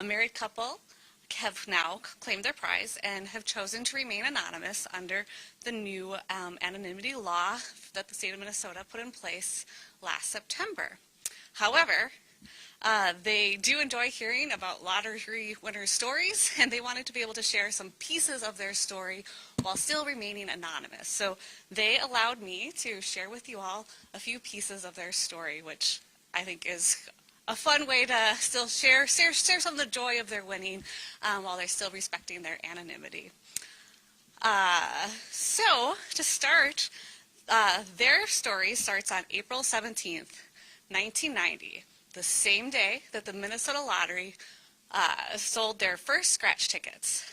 A married couple have now claimed their prize and have chosen to remain anonymous under the new anonymity law that the state of Minnesota put in place last September. However, they do enjoy hearing about lottery winners' stories, and they wanted to be able to share some pieces of their story while still remaining anonymous. So they allowed me to share with you all a few pieces of their story, which I think is a fun way to still share some of the joy of their winning while they're still respecting their anonymity. So to start, their story starts on April 17th, 1990, the same day that the Minnesota Lottery sold their first scratch tickets.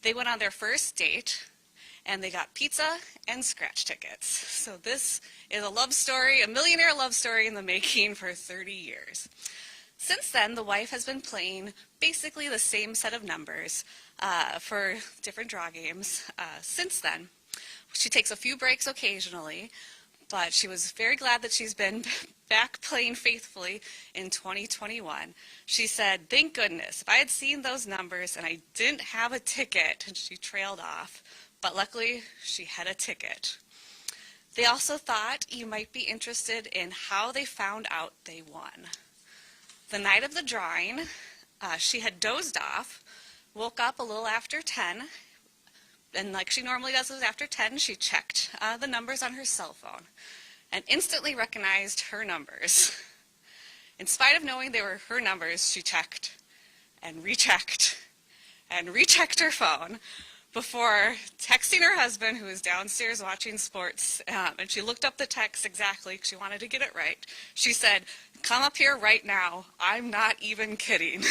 They went on their first date, and they got pizza and scratch tickets. So this is a love story, a millionaire love story in the making for 30 years. Since then, the wife has been playing basically the same set of numbers for different draw games since then. She takes a few breaks occasionally, but she was very glad that she's been back playing faithfully in 2021. She said, "Thank goodness, if I had seen those numbers and I didn't have a ticket," and she trailed off, but luckily she had a ticket. They also thought you might be interested in how they found out they won. The night of the drawing, she had dozed off, woke up a little after 10, and like she normally does after 10, she checked the numbers on her cell phone and instantly recognized her numbers. In spite of knowing they were her numbers, she checked and rechecked her phone before texting her husband, who was downstairs watching sports, and she looked up the text exactly because she wanted to get it right. She said, "Come up here right now. I'm not even kidding."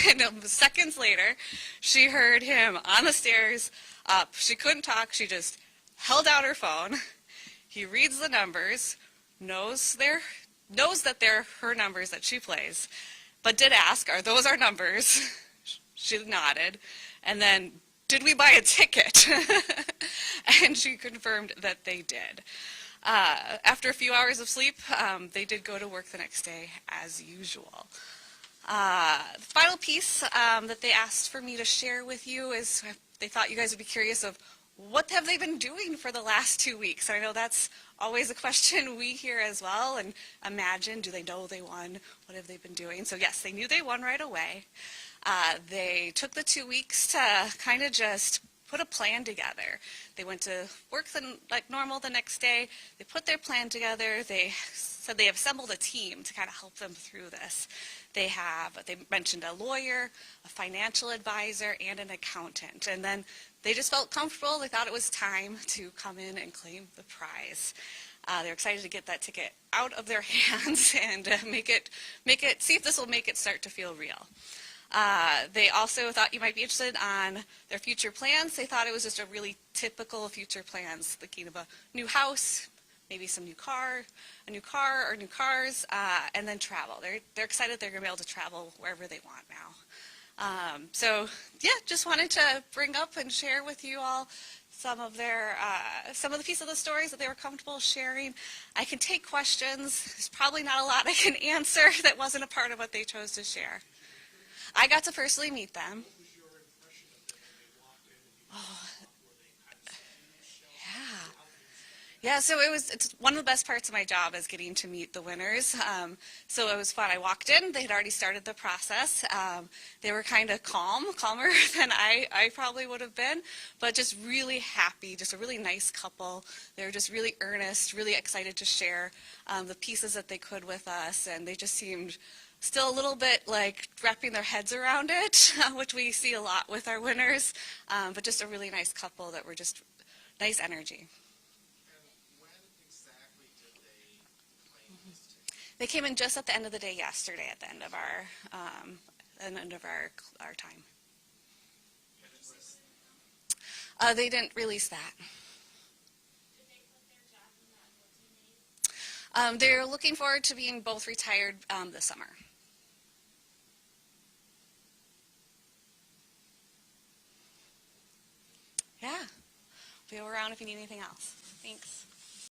And seconds later, she heard him on the stairs up. She couldn't talk. She just held out her phone. He reads the numbers, knows that they're her numbers that she plays, but did ask, "Are those our numbers?" She nodded. And then, "Did we buy a ticket?" And she confirmed that they did. After a few hours of sleep, they did go to work the next day as usual. The final piece that they asked for me to share with you is they thought you guys would be curious of what have they been doing for the last 2 weeks. And I know that's always a question we hear as well, and imagine, do they know they won? What have they been doing? So yes, they knew they won right away. They took the 2 weeks to kind of just put a plan together. They went to work like normal the next day. They put their plan together. They said they have assembled a team to kind of help them through this. They mentioned a lawyer, a financial advisor, and an accountant. And then they just felt comfortable. They thought it was time to come in and claim the prize. They're excited to get that ticket out of their hands and see if this will make it start to feel real. They also thought you might be interested on their future plans. They thought it was just a really typical future plans, thinking of a new house, maybe a new car or new cars, and then travel. They're excited they're going to be able to travel wherever they want now. So yeah, just wanted to bring up and share with you all some of the pieces of the stories that they were comfortable sharing. I can take questions. There's probably not a lot I can answer that wasn't a part of what they chose to share. I got to personally meet them. Oh, yeah, so it's one of the best parts of my job is getting to meet the winners. So it was fun. I walked in, they had already started the process. They were kind of calmer than I probably would have been, but just really happy, just a really nice couple. They were just really earnest, really excited to share the pieces that they could with us, and they just seemed still a little bit like wrapping their heads around it, which we see a lot with our winners, but just a really nice couple that were just nice energy. They came in just at the end of the day yesterday, at the end of our time. They didn't release that. They're looking forward to being both retired this summer. Yeah. Be around if you need anything else. Thanks.